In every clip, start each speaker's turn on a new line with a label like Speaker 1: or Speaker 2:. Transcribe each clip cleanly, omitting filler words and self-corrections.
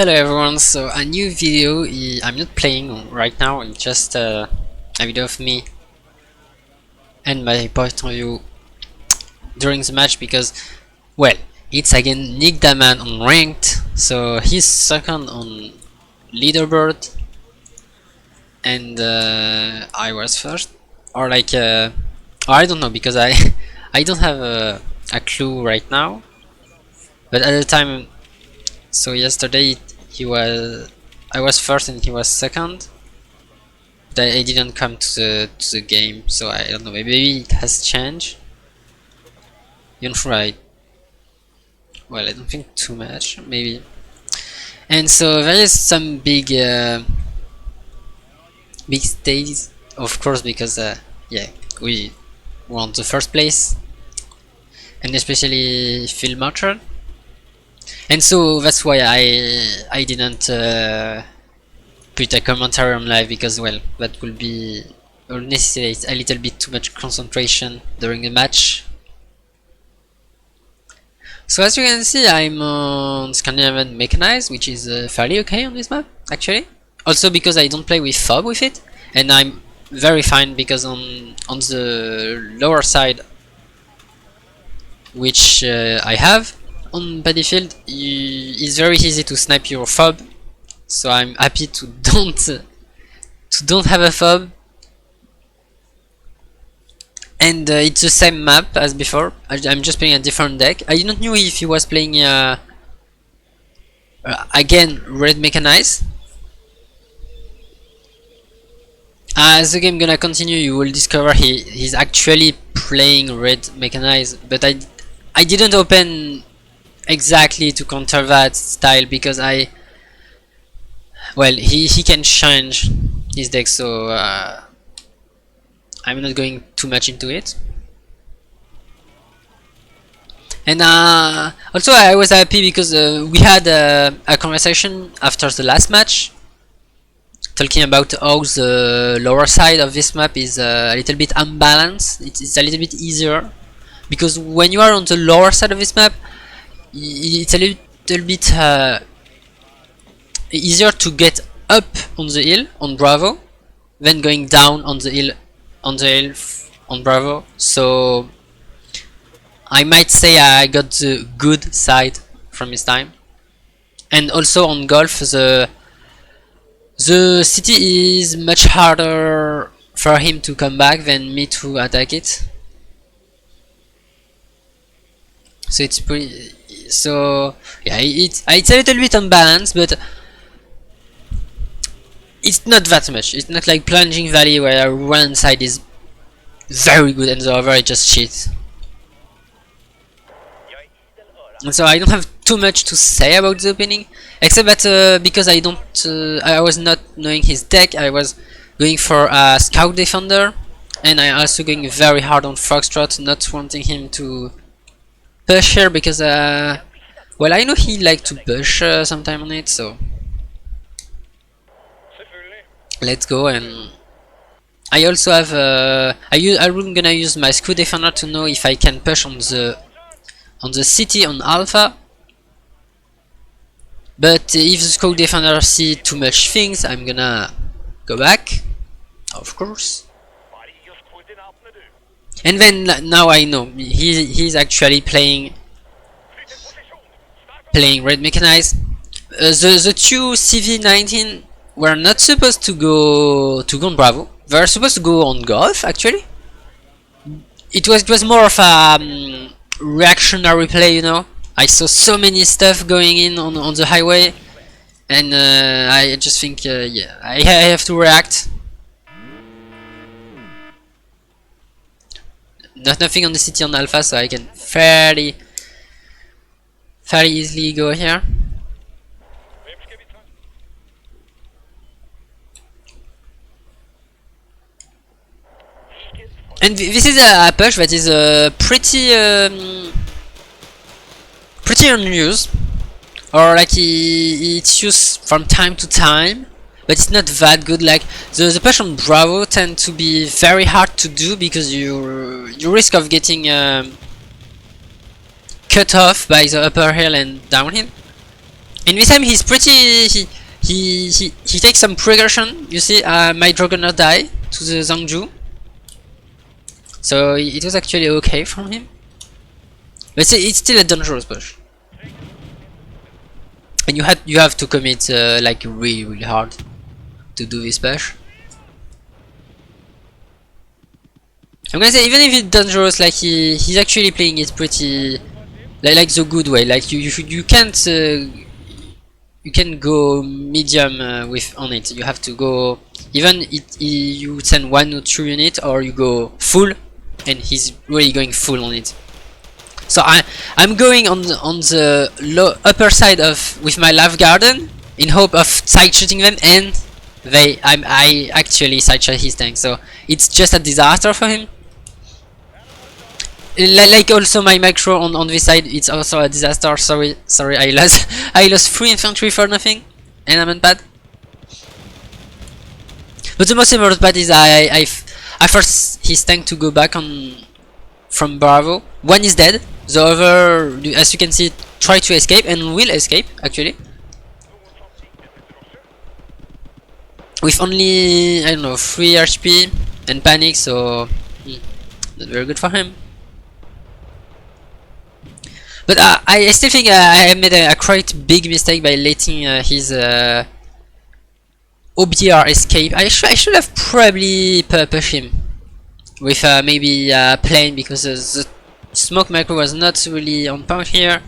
Speaker 1: Hello everyone, so a new video. I'm not playing right now, it's just a video of me and my point of view during the match because, well, it's again Nick Daman on ranked, so he's second on leaderboard and I was first, or like, or I don't know because I I don't have a clue right now, but at the time. So yesterday I was first and he was second. But I didn't come to the game, so I don't know. Maybe it has changed. Even for I don't think too much, maybe. And so there is some big stages, of course, because yeah, we want the first place, and especially Phil Marshall. And so that's why I didn't put a commentary on live, because well, that will be or necessitate a little bit too much concentration during the match. So as you can see, I'm on Scandinavian mechanized, which is fairly okay on this map actually. Also because I don't play with fob with it, and I'm very fine because on the lower side, which I have on battlefield, it's very easy to snipe your fob, so I'm happy to don't have a fob. And it's the same map as before. I'm just playing a different deck. I didn't know if he was playing again red mechanized. As the game gonna continue, you will discover he's actually playing red mechanized, but I didn't open exactly to counter that style because he can change his deck, so I'm not going too much into it. And also I was happy because we had a conversation after the last match talking about how the lower side of this map is a little bit unbalanced. It's a little bit easier because when you are on the lower side of this map, it's a little bit easier to get up on the hill on Bravo than going down on the hill on Bravo. So I might say I got the good side from this time. And also on Golf, the city is much harder for him to come back than me to attack it. So it's pretty. So yeah, it's a little bit unbalanced, but it's not that much. It's not like Plunging Valley where one side is very good and the other is just shit. And so I don't have too much to say about the opening, except that because I was not knowing his deck, I was going for a Scout Defender, and I also going very hard on Foxtrot, not wanting him to push here because well, I know he like to push sometime on it, so let's go. And I also have I'm gonna use my Scout Defender to know if I can push on the city on Alpha. But if the Scout Defender see too much things, I'm gonna go back, of course. And then now I know he's actually playing red mechanized. The two CV19 were not supposed to go on Bravo. They were supposed to go on Golf actually. It was more of a reactionary play, you know. I saw so many stuff going in on the highway, and I just think yeah, I have to react. Nothing on the city on Alpha, so I can fairly easily go here. And this is a push that is pretty unused, or like it's used from time to time, but it's not that good. Like the push on Bravo tend to be very hard to do because you risk of getting cut off by the upper hill and downhill. In this time he's pretty he takes some precaution. You see, my Dragoner die to the Zhangju, so it was actually okay from him. But it's still a dangerous push, and you have to commit like really hard to do this push. I'm gonna say, even if it's dangerous, like he's actually playing it pretty like the good way. Like you can't you can go medium with on it. You have to go, even you send 1 or 2 units, or you go full, and he's really going full on it. So I'm going on the upper side of with my Love Garden in hope of side shooting them, and I actually side shot his tank. So it's just a disaster for him. Like also my macro on this side, it's also a disaster. Sorry, I lost I lost 3 infantry for nothing, and I'm on pad. But the most important part is I forced his tank to go back on from Bravo. One is dead. The other, as you can see, try to escape and will escape actually. With only, I don't know, 3 HP and panic, so not very good for him. But I still think I made a quite big mistake by letting his OBR escape. I should have probably pushed him with maybe a plane, because the smoke macro was not really on point here,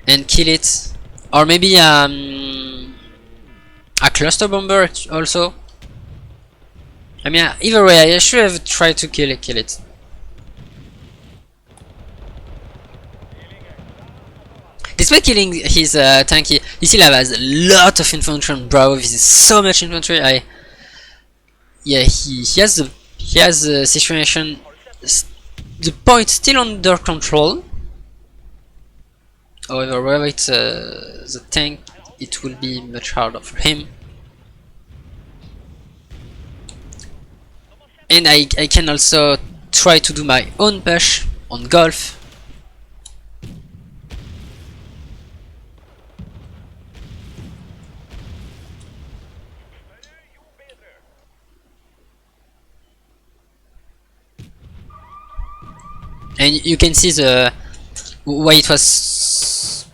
Speaker 1: and kill it, or maybe a cluster bomber also. I mean, either way, I should have tried to kill it. Despite killing his tank, he still has a lot of infantry on Bravo. This is so much infantry. Yeah, he has the situation, the point still under control. However, wherever it's the tank, it will be much harder for him. And I can also try to do my own push on Golf. And you can see why it was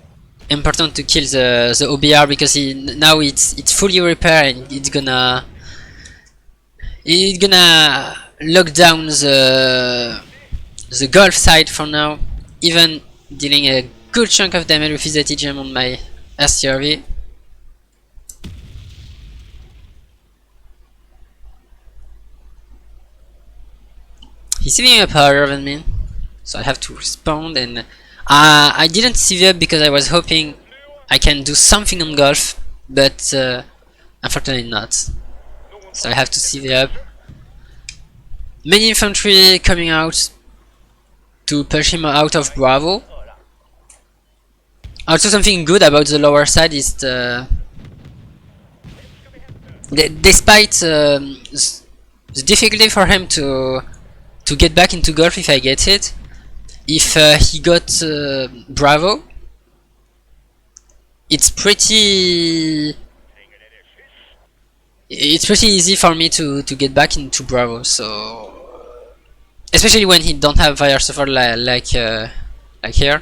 Speaker 1: important to kill the OBR, because now it's fully repaired, and it's gonna lock down the Golf side for now, even dealing a good chunk of damage with his ATGM on my SCRV. He's even up higher than me, so I have to respond, and I didn't CV up because I was hoping I can do something on Golf, but unfortunately not. So I have to CV up. Many infantry coming out to push him out of Bravo. Also, something good about the lower side is despite the difficulty for him to get back into Golf if I get hit, if he got Bravo, it's pretty easy for me to get back into Bravo. So especially when he don't have fire suffer like here.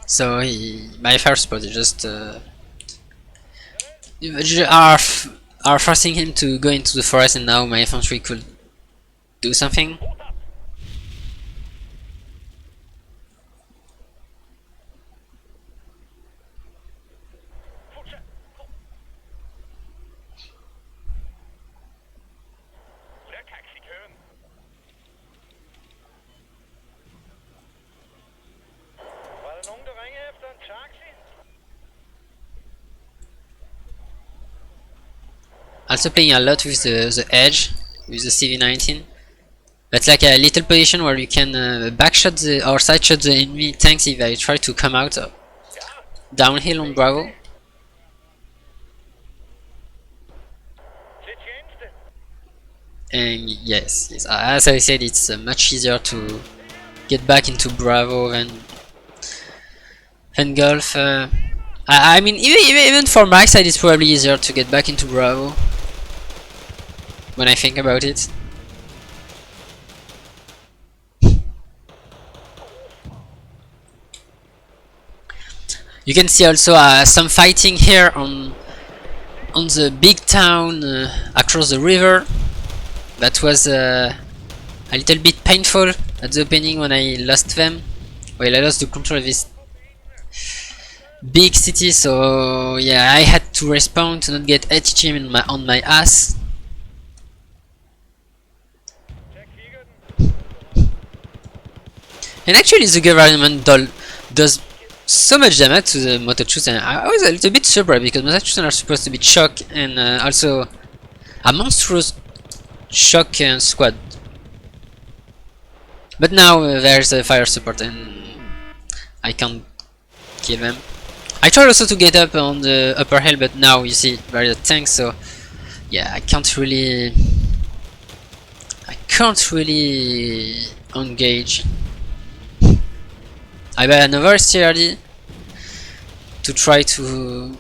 Speaker 1: So my fire support is just are forcing him to go into the forest, and now my infantry could do something. Also playing a lot with the edge, with the CV-19. That's like a little position where you can backshot or sideshot the enemy tanks if they try to come out downhill on Bravo. And yes, as I said, it's much easier to get back into Bravo than Golf. I mean, even for my side, it's probably easier to get back into Bravo when I think about it. You can see also some fighting here on the big town across the river. That was a little bit painful at the opening when I lost them. Well, I lost the control of this big city, so yeah, I had to respawn to not get HG on my ass. And actually the government does so much damage to the Motochusen. I was a little bit surprised because Motochusen are supposed to be shock and also a monstrous shock squad. But now there's a fire support and I can't kill them. I tried also to get up on the upper hill, but now you see there is a tank, so yeah, I can't really engage. I buy another STRD to try to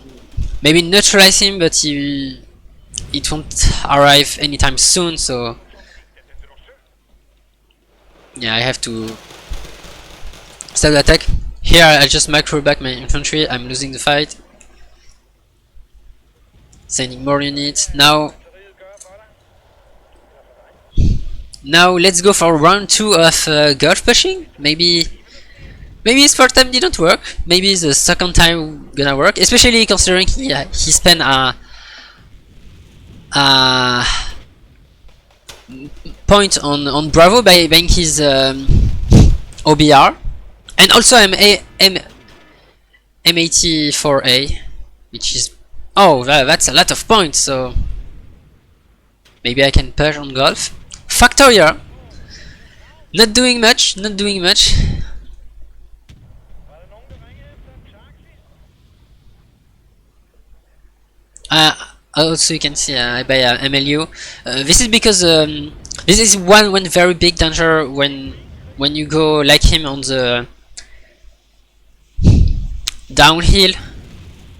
Speaker 1: maybe neutralize him, but it won't arrive anytime soon, so yeah, I have to stop the attack. Here I just macro back my infantry, I'm losing the fight. Sending more units. Now let's go for round 2 of golf pushing. Maybe his first time didn't work. Maybe the second time gonna work, especially considering he spent a point on Bravo by buying his OBR, and also M84A, which is that's a lot of points. So maybe I can push on golf. Factoria, not doing much. Also you can see I buy a MLU. This is because this is one very big danger when you go like him on the downhill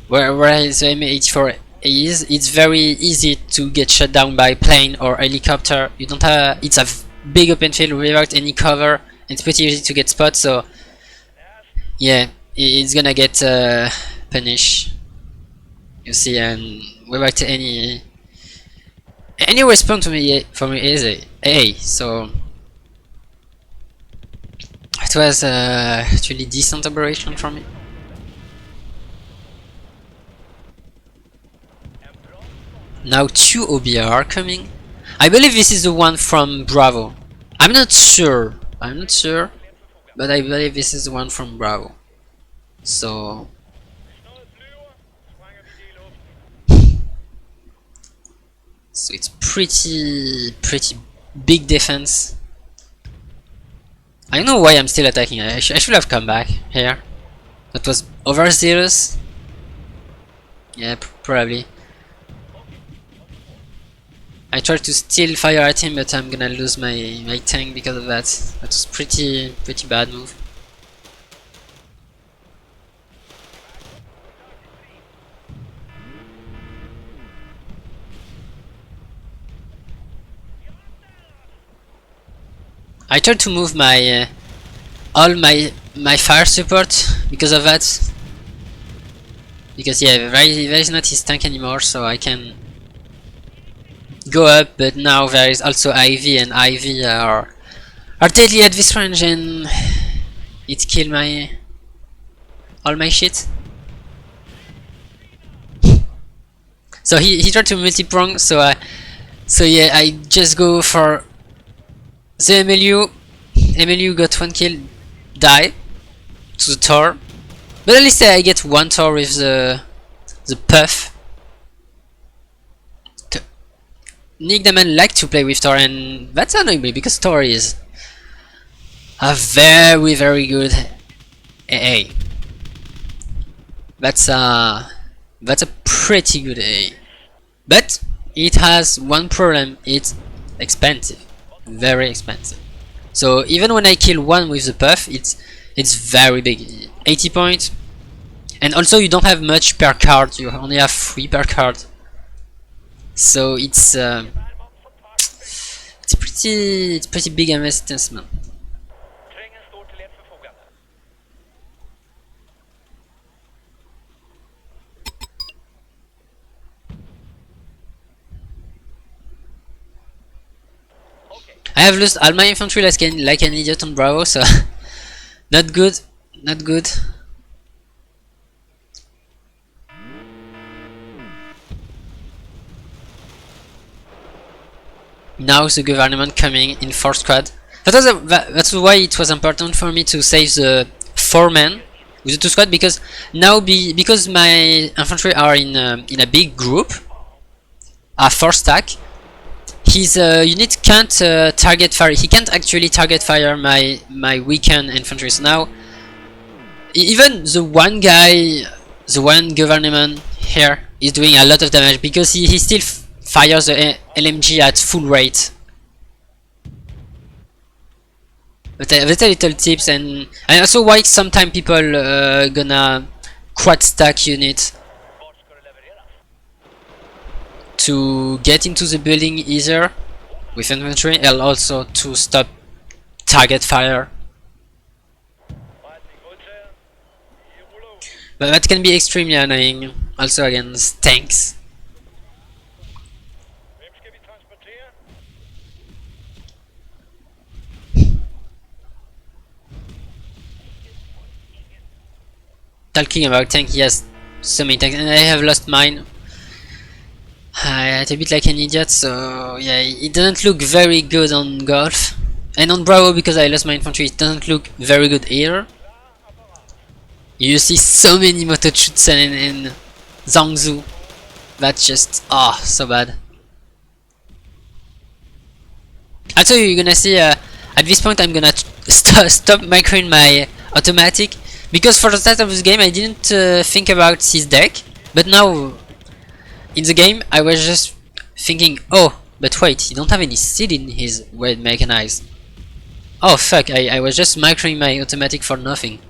Speaker 1: where his M84 is. It's very easy to get shot down by plane or helicopter. You don't have, it's a big open field without any cover. It's pretty easy to get spot, so yeah, it's gonna get punished. You see, and without any response to me from me is A, so it was actually decent operation for me. Now 2 OBR coming. I believe this is the one from Bravo. I'm not sure, but I believe this is the one from Bravo. So it's pretty big defense. I don't know why I'm still attacking. I should have come back here. That was overzealous. Yeah, probably. I tried to still fire at him, but I'm gonna lose my tank because of that. That was pretty bad move. I tried to move my all my fire support because of that. Because yeah, there is not his tank anymore, so I can go up. But now there is also IV, and IV are deadly at this range, and it killed all my shit. So he tried to multi-prong, so yeah, I just go for the MLU. MLU got 1 kill, die to the Tor, but at least I get 1 Tor with the puff. Nick Daman like to play with Tor, and that's annoying me because Tor is a very good AA. That's a pretty good AA, but it has one problem. It's expensive, very expensive. So even when I kill one with the puff, it's very big, 80 points. And also you don't have much per card, you only have 3 per card. So it's pretty big investment. I have lost all my infantry like an idiot on Bravo, so not good, not good. Now the government coming in 4 squad. That's why it was important for me to save the 4 men with the 2 squad, because now because my infantry are in a big group, a 4 stack. His unit can't target fire. He can't actually target fire my weakened infantry. So now even the one guy, the one government here is doing a lot of damage because he still fires the LMG at full rate. But that's a little tips, and also why sometimes people gonna quad stack unit to get into the building easier with infantry, and also to stop target fire. But that can be extremely annoying also against tanks. Talking about tank, he has so many tanks, and I have lost mine. I had a bit like an idiot, so yeah, it doesn't look very good on Golf. And on Bravo, because I lost my infantry, it doesn't look very good either. You see so many Motochutsen in Zhangzhou. That's just, so bad. Also, you're gonna see, at this point I'm gonna stop microing my automatic, because for the start of this game I didn't think about his deck, but now in the game I was just thinking, oh, but wait, he don't have any seed in his well mechanized. Oh fuck, I was just microing my automatic for nothing.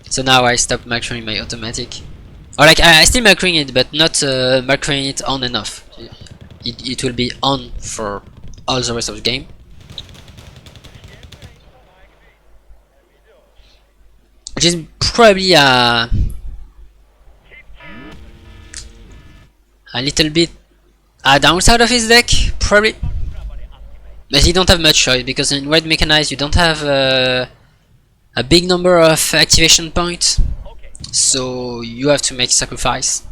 Speaker 1: So now I stopped microing my automatic. Or like, I still microing it, but not microing it on and off. It will be on for all the rest of the game. Which is probably a little bit a downside of his deck, probably. But he don't have much choice, because in Red Mechanized you don't have a big number of activation points, so you have to make sacrifice.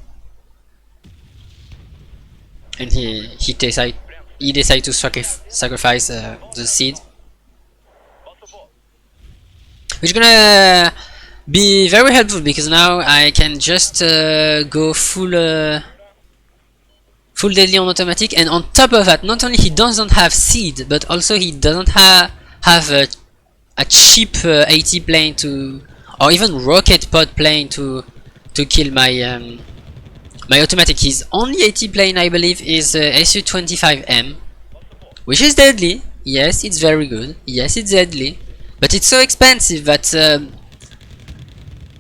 Speaker 1: And he decided to sacrifice the seed, which is gonna be very helpful, because now I can just go full deadly on automatic, and on top of that, not only he doesn't have seed, but also he doesn't have a cheap AT plane to, or even rocket pod plane to kill my my automatic. His only AT plane, I believe, is SU-25M, which is deadly. Yes, it's very good. Yes, it's deadly, but it's so expensive that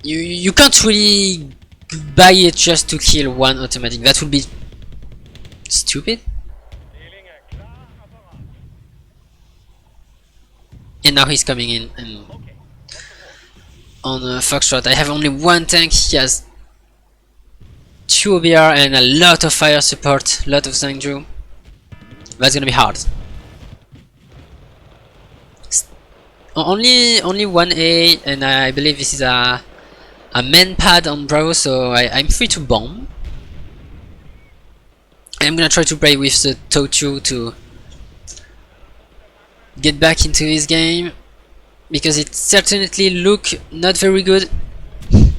Speaker 1: you can't really buy it just to kill one automatic. That would be stupid. And now he's coming in, and on Foxtrot I have only one tank. He has 2 OBR and a lot of fire support, lot of Zhangzhou. That's gonna be hard. Only 1A, and I believe this is a main pad on Bravo, so I'm free to bomb. I'm gonna try to play with the Tochu to get back into his game, because it certainly look not very good.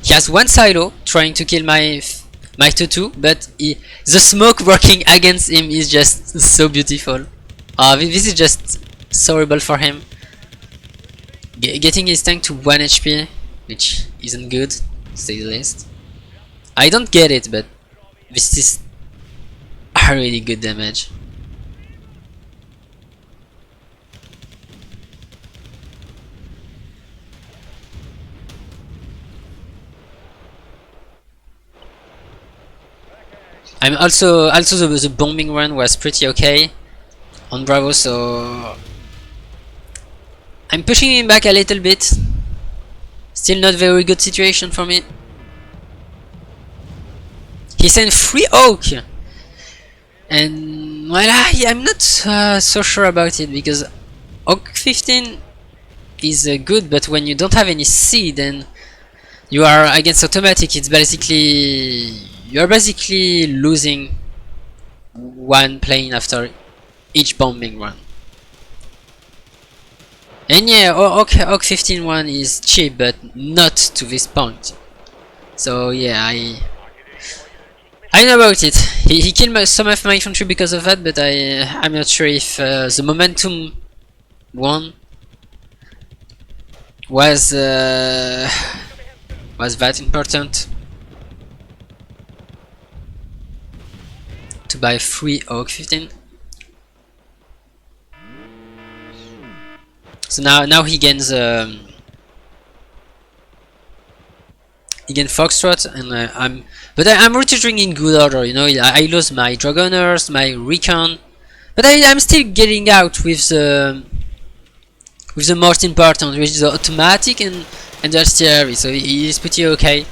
Speaker 1: He has one silo trying to kill my Totu, but the smoke working against him is just so beautiful. This is just so horrible for him. Getting his tank to 1 HP, which isn't good, to say the least. I don't get it, but this is a really good damage. I'm also the bombing run was pretty okay on Bravo, so I'm pushing him back a little bit. Still not very good situation for me. He sent 3 Oak, and well, I'm not so sure about it, because Oak 15 is good, but when you don't have any seed and you are against automatic, it's basically you're basically losing one plane after each bombing run. And yeah, Oak 15-1 is cheap, but not to this point. So yeah, I know about it. He killed some of my infantry because of that, but I'm not sure if the momentum one was that important to buy 3 Oak 15. So now he gains Foxtrot, and I'm retreating in good order. You know, I lost my Dragoners, my Recon, but I'm still getting out with the most important, which is the automatic and the artillery. So he is pretty okay.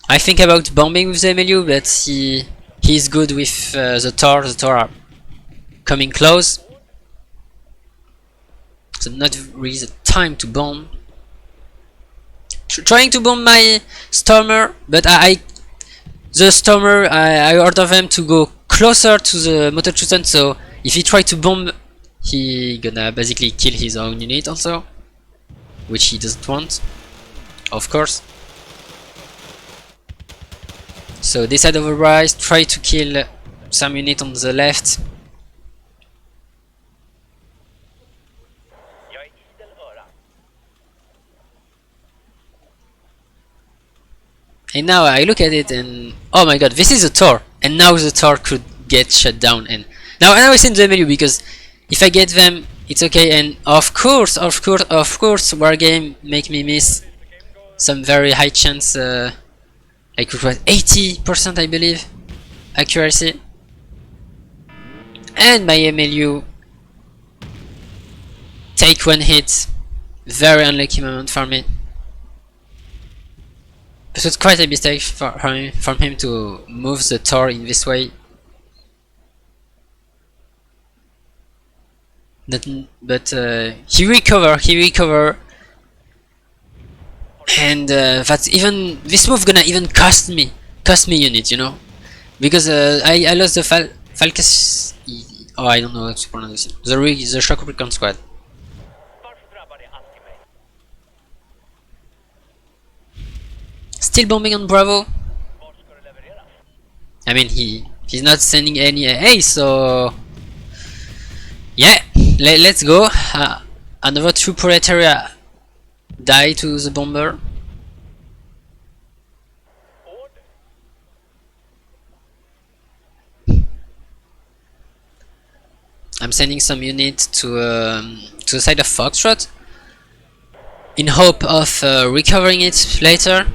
Speaker 1: I think about bombing with the MLU, but he's good with the Tor. The Tor are coming close, so not really the time to bomb. Trying to bomb my Stormer, but the Stormer, I order them to go closer to the Motor Chusen, so if he try to bomb, he gonna basically kill his own unit also, which he doesn't want, of course. So this side of the rise, try to kill some unit on the left. And now I look at it and oh my god, this is a Tor, and now the Tor could get shut down. And now I send the menu, because if I get them, it's okay. And of course, Wargame make me miss some very high chance, like it was 80%, I believe, accuracy. And my MLU take 1 hit. Very unlucky moment for me. It was quite a mistake from him to move the Tor in this way. But he recover, and that's even this move gonna even cost me unit, you know, because I lost the Falcus. Oh, I don't know how to pronounce it. The Shock Recon Squad. Still bombing on Bravo. I mean, he's not sending any AA, so yeah, let's go. Another 2 Proletariat die to the bomber. I'm sending some units to the side of Foxtrot in hope of recovering it later,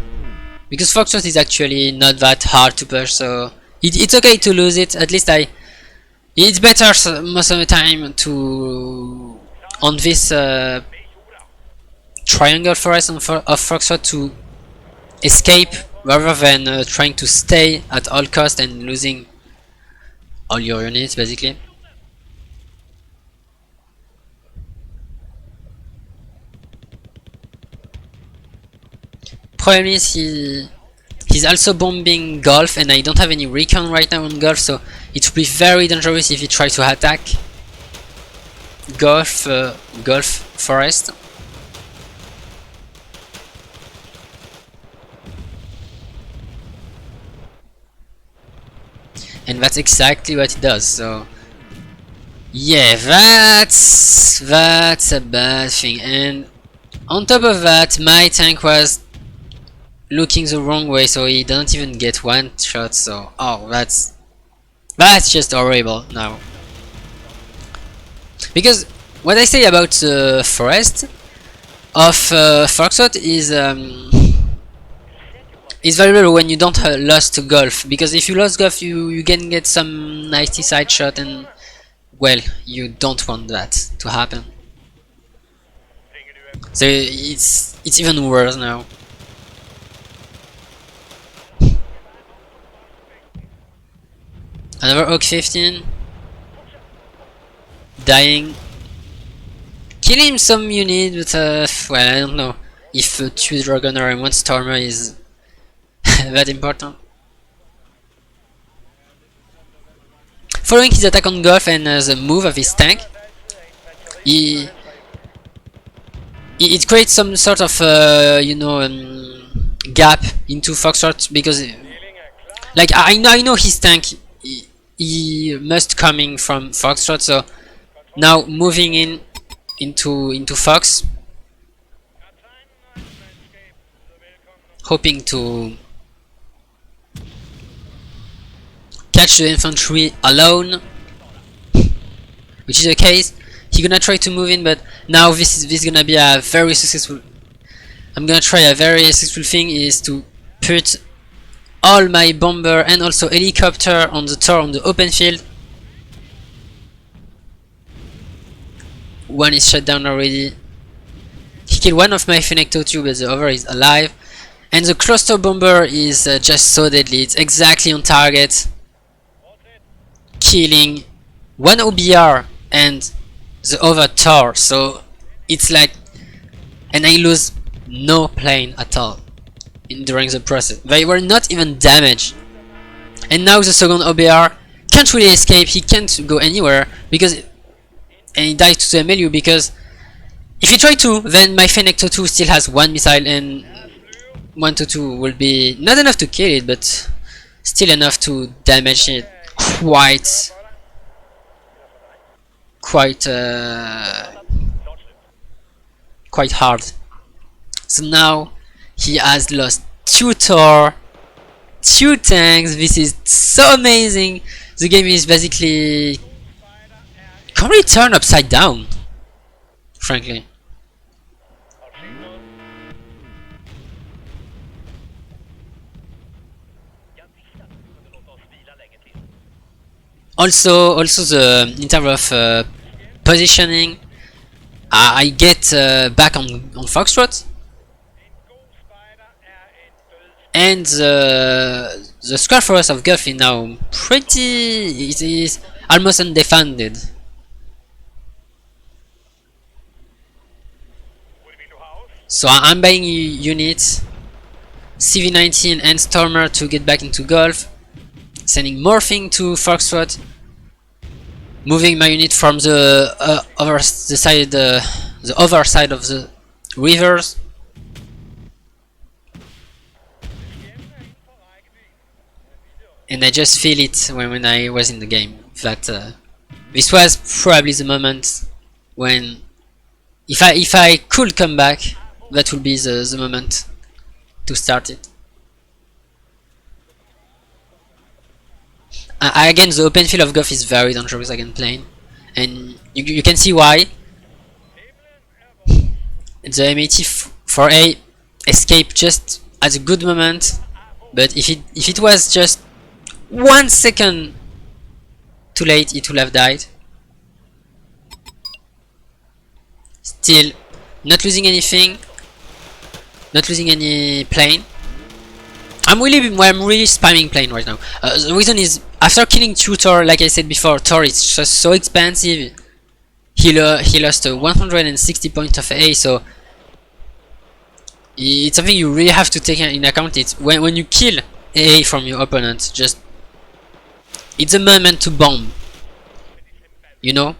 Speaker 1: because Foxtrot is actually not that hard to push, so it's okay to lose it. At least it's better most of the time to on this triangle forest of Foxtrot to escape rather than trying to stay at all cost and losing all your units basically. Problem is he's also bombing Golf, and I don't have any recon right now on Golf, so it would be very dangerous if he tries to attack Golf Forest. And that's exactly what he does, so yeah, that's a bad thing. And on top of that, my tank was looking the wrong way, so he doesn't even get 1 shot, so oh, that's just horrible now. Because what I say about the forest of Foxtrot is It's valuable when you don't lost to golf, because if you lost golf, you can get some nasty side shot, and well, you don't want that to happen. So it's even worse now. Another Oak 15. Dying. Killing some unit, but well, I don't know if 2 Dragoner and 1 Stormer is that important. Following his attack on Golf and the move of his tank, it creates some sort of you know, gap into Foxtrot, because like I know his tank, he must coming from Foxtrot, so now moving into Fox, hoping to catch the infantry alone, which is the case. He's gonna try to move in, but now this is gonna be a very successful. I'm gonna try a very successful thing, is to put all my bomber and also helicopter on the tower on the open field. One is shut down already. He killed one of my Fennec 2, but the other is alive. And the cluster bomber is just so deadly. It's exactly on target, killing one OBR and the other tower. So it's like, and I lose no plane at all during the process. They were not even damaged. And now the second OBR can't really escape. He can't go anywhere because, and he died to the MLU, because if he try to, then my Fennec 2 still has 1 missile, and 122 will be not enough to kill it, but still enough to damage it quite hard. So now he has lost 2 Tor, 2 tanks. This is so amazing. The game is basically completely turned upside down, frankly. Also the in terms of positioning, I get back on Foxtrot, and the square forest of Gulf is now pretty. It is almost undefended. So I'm buying units, CV-19 and Stormer to get back into Gulf, sending morphing to Foxtrot, moving my unit from the other side of the rivers. And I just feel it when I was in the game that this was probably the moment when, if I could come back, that would be the moment to start it. Again, the open field of Goff is very dangerous against plane, and you can see why. The M80-4A escaped just at a good moment, but if it was just 1 second too late, it would have died. Still, not losing anything, not losing any plane. I'm really spamming plane right now. The reason is, after killing 2 Tor, like I said before, Tor is just so expensive. He lost 160 points of A, so it's something you really have to take in account. It's when you kill A from your opponent, just it's a moment to bomb, you know.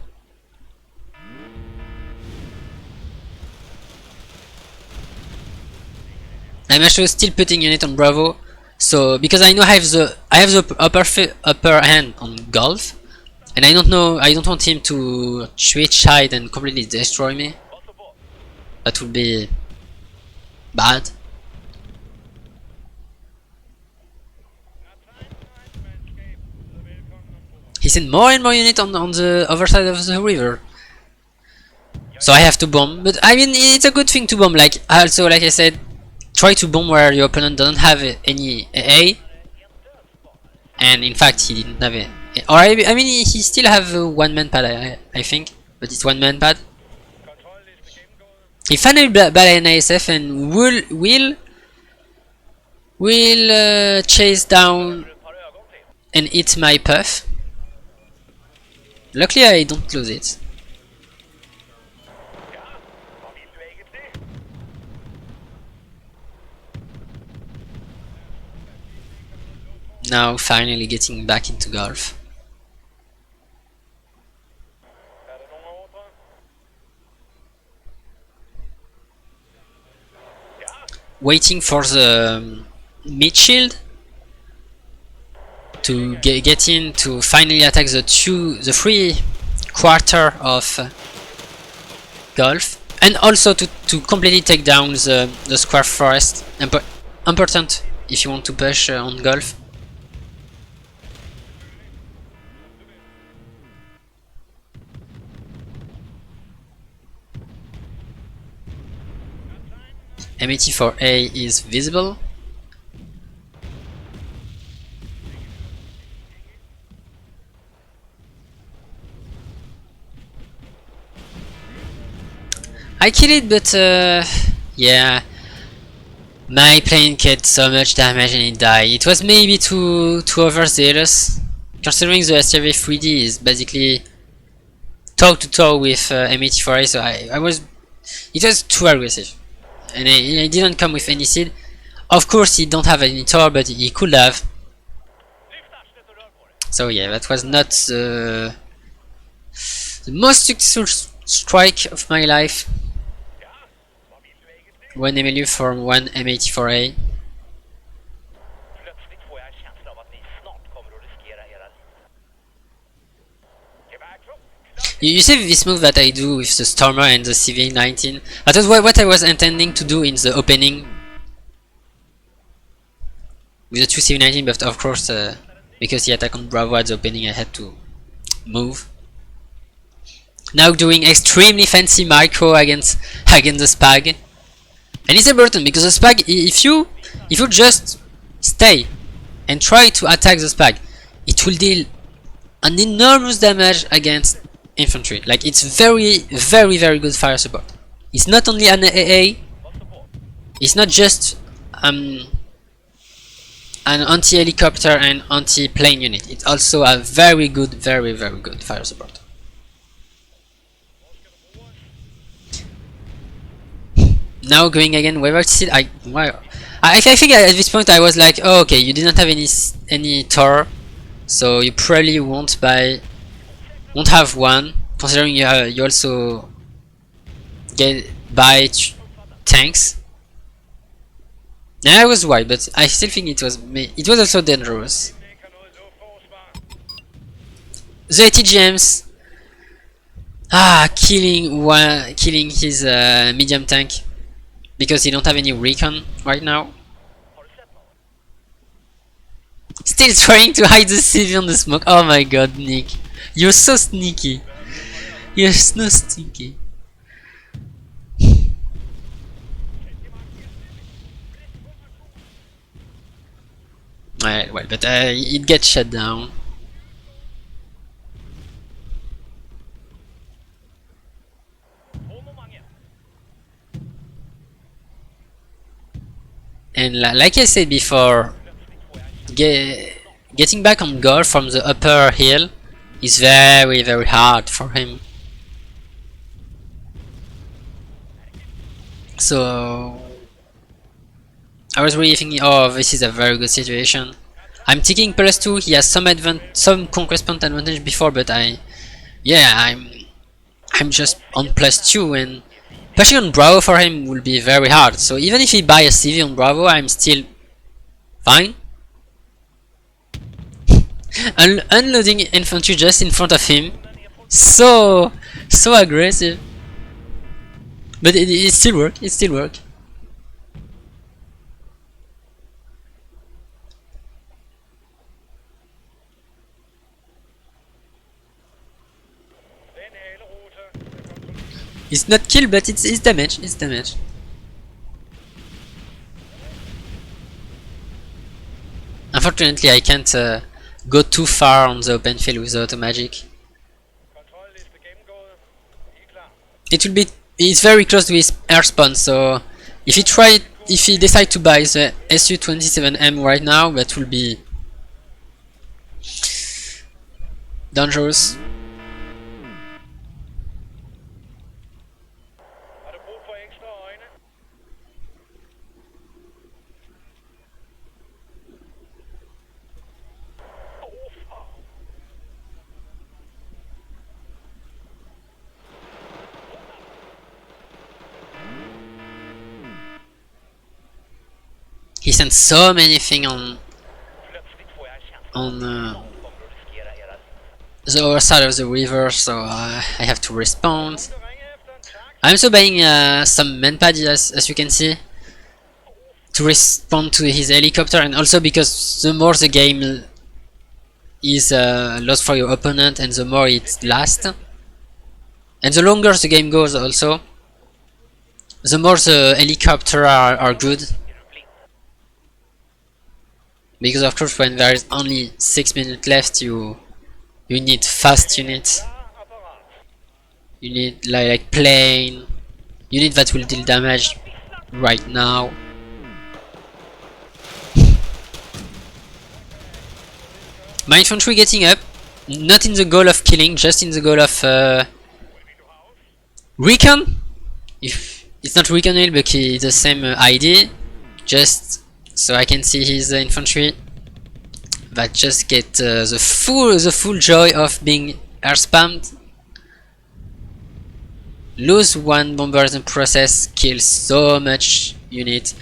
Speaker 1: I'm actually still putting unit on Bravo, so because I know I have the upper hand on Golf, and I don't want him to switch side and completely destroy me. That would be bad. He sent more and more units on the other side of the river, so I have to bomb. But I mean, it's a good thing to bomb. Like I said, try to bomb where your opponent doesn't have any A, and in fact he didn't have it. Or I mean he still have a one-man pad, I think, but it's one-man pad. He finally banned an ASF and will chase down and hit my puff. Luckily I don't lose it. Now finally getting back into golf. Waiting for the mid shield to get in to finally attack the 3/4 of golf, and also to completely take down the square forest. Important if you want to push on golf. M84A is visible. I killed it, but yeah, my plane did so much damage and it died. It was maybe too overzealous, considering the STV 3D is basically toe to toe with M84A, so it was too aggressive. And he didn't come with any seed. Of course he don't have any tower, but he could have. So yeah, that was not the most successful strike of my life. One MLU from one M84A. You see this move that I do with the Stormer and the CV-19? That was what I was intending to do in the opening with the two CV-19, but of course, because he attacked on Bravo at the opening, I had to move. Now doing extremely fancy micro against the Spag, and it's important because the Spag, if you just stay and try to attack the Spag, it will deal an enormous damage against infantry. Like, it's very good fire support. It's not only an AA, it's not just an anti-helicopter and anti-plane unit. It's also a very good fire support. Now going again without seed, I think at this point I was like, oh, okay, you didn't have any Tor, so you probably won't have one, considering you also buy tanks. And I was right, but I still think it was also dangerous. The ATGMs, killing his medium tank because he don't have any recon right now. Still trying to hide the CV on the smoke. Oh my god, Nick. You're so sneaky. You're so sneaky. Well, but it gets shut down. And like I said before, getting back on goal from the upper hill is very hard for him. So I was really thinking, oh, this is a very good situation. I'm taking +2. He has some conquest point advantage before, but I'm just on +2, and pushing on Bravo for him will be very hard. So even if he buys a CV on Bravo, I'm still fine. Unloading infantry just in front of him, so aggressive, but it still worked. It still worked. It's not kill, but it's damage. It's damage. Unfortunately, I can't go too far on the open field with the auto magic. It will be. It's very close to his air spawn, so if he decide to buy the SU-27M right now, that will be dangerous. He sent so many things on the other side of the river, so I have to respond. I'm also buying some paddy, as you can see, to respond to his helicopter, and also because the more the game is lost for your opponent and the more it lasts, and the longer the game goes also, the more the helicopter are good. Because of course when there is only 6 minutes left, you need fast units. You need like plane. You need that will deal damage right now. My infantry getting up, not in the goal of killing, just in the goal of recon. If it's not recon wheel, but it's the same ID, just so I can see his infantry that just get the full joy of being air spammed. Lose one bomber in the process, kill so much unit.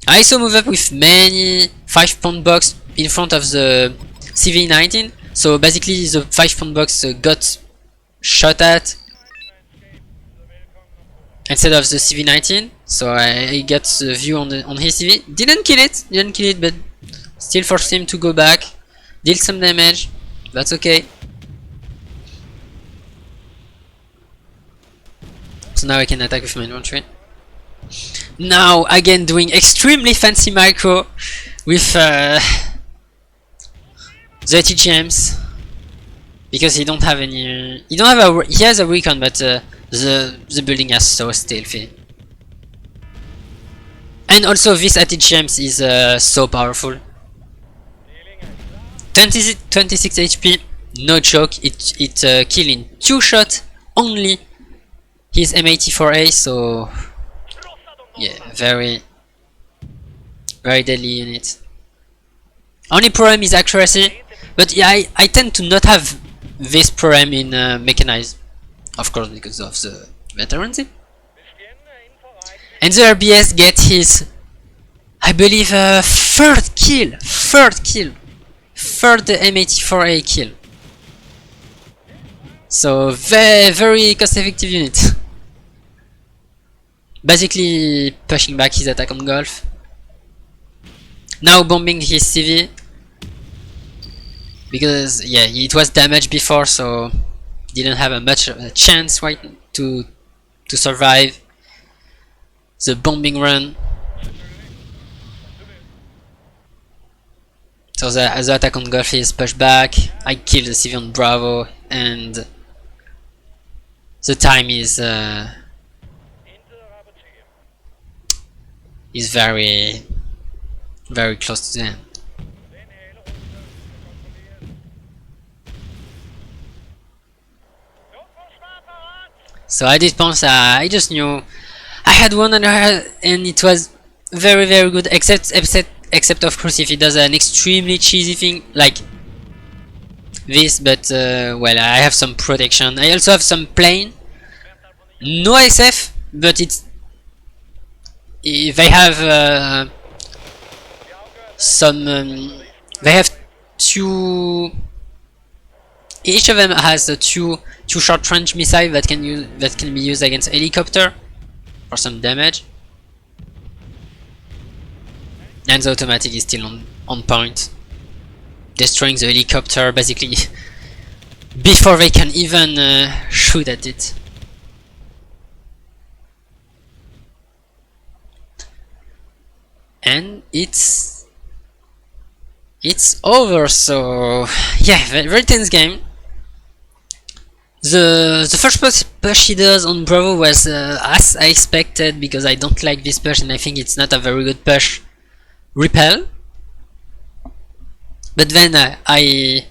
Speaker 1: I also move up with many 5-pound box in front of the CV-19, so basically the 5-pound box got shot at instead of the CV-19, so I got the view on his CV. Didn't kill it, but still forced him to go back, deal some damage. That's okay. So now I can attack with my infantry. Now again doing extremely fancy micro with the TGMs, because he don't have any. He has a recon, but the building is so stealthy. And also this ATGMs is so powerful. 26 HP, no joke. It kill in 2 shots only his M84A, so yeah, very deadly unit. Only problem is accuracy, but yeah, I tend to not have this problem in mechanized, of course, because of the veterancy. And the RBS get his, I believe, third M84A kill. So very cost effective unit. Basically pushing back his attack on Golf. Now bombing his CV, because yeah, it was damaged before, so didn't have a much chance right to survive the bombing run. So the attack on Golf is pushed back. I kill the CV on Bravo, and the time is very close to the end. So at this point, I just knew I had one and it was very good, except of course if he does an extremely cheesy thing like this, but well, I have some protection. I also have some plane, no SF, but they have some they have two. Each of them has two short range missiles that can be used against helicopter for some damage, and the automatic is still on point, destroying the helicopter basically before they can even shoot at it. And it's it's over. So yeah, very tense game. The first push he does on Bravo was as I expected, because I don't like this push and I think it's not a very good push. Repel. But then I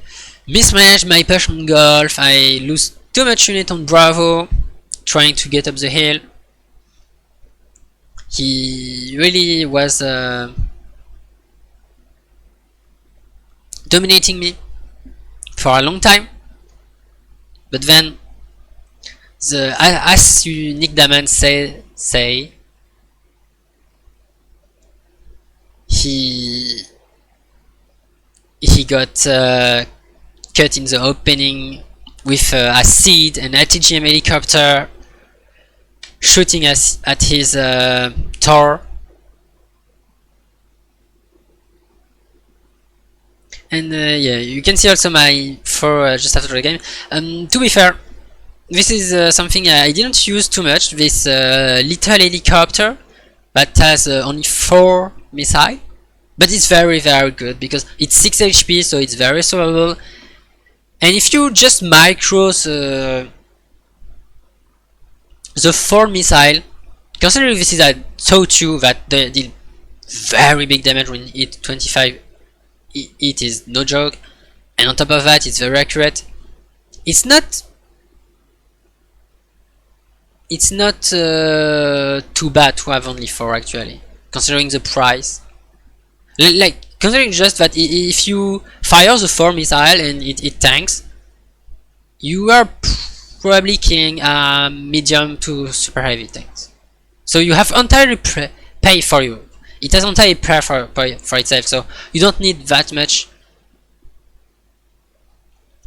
Speaker 1: mismanage my push on Golf, I lose too much unit on Bravo, trying to get up the hill. He really was dominating me for a long time. But then, as you Nick Daman say, he got cut in the opening with a seed and ATGM helicopter shooting at his tower. And yeah, you can see also my throw just after the game. To be fair, this is something I didn't use too much, this little helicopter that has only 4 missiles. But it's very good because it's 6 HP, so it's very survivable. And if you just micro the 4 missile, considering this is a TOW2 that they deal very big damage when you hit 25, it is no joke. And on top of that, it's very accurate. It's not too bad to have only 4 actually, considering the price. Like, considering just that if you fire the 4 missile and it tanks, you are probably killing medium to super heavy tanks. So you have entirely pay for you. It has entirely pay for itself, so you don't need that much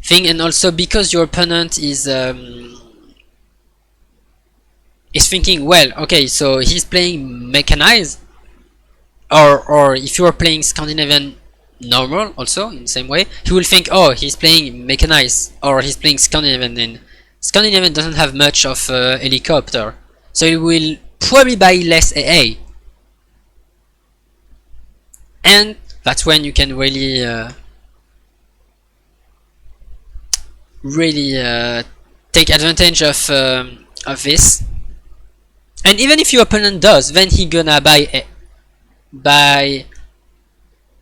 Speaker 1: thing. And also because your opponent is thinking, well, okay, so he's playing mechanized, or if you are playing Scandinavian normal also in the same way, he will think, oh, he's playing mechanized, or he's playing Scandinavian, and Scandinavian doesn't have much of helicopter, so he will probably buy less AA. And that's when you can really take advantage of this. And even if your opponent does, then he gonna buy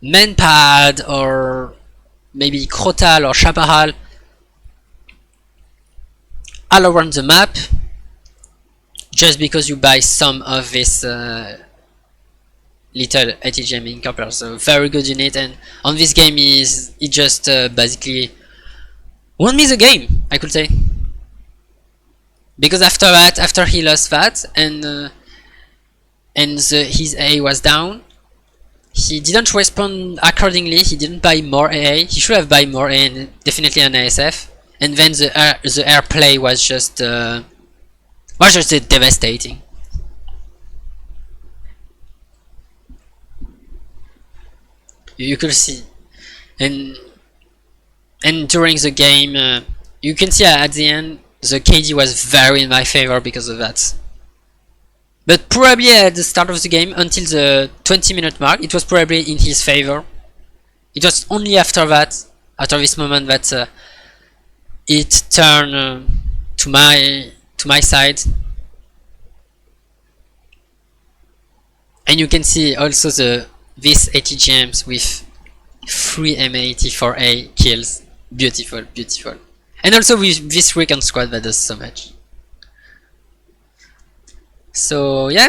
Speaker 1: Manpad or maybe Crotal or Chaparral all around the map, just because you buy some of this little ATGM incorporator. So very good unit, and on this game he just basically won me the game, I could say. Because after that, after he lost that and his A was down, he didn't respond accordingly. He didn't buy more AA. He should have buy more AA and definitely an ASF. And then the air play was just devastating. You could see, and during the game, you can see at the end the KD was very in my favor because of that. But probably at the start of the game, until the 20-minute mark, it was probably in his favor. It was only after that, after this moment, that it turned to my side. And you can see also these ATGMs with 3 M84A kills. Beautiful, beautiful. And also with this recon squad that does so much. So yeah,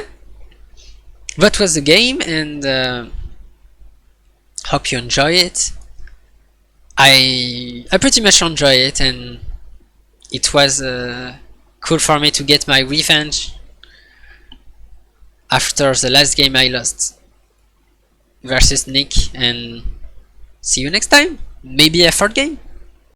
Speaker 1: that was the game, and hope you enjoy it. I pretty much enjoy it, and it was cool for me to get my revenge after the last game I lost versus Nick, and see you next time. Maybe a 3rd game.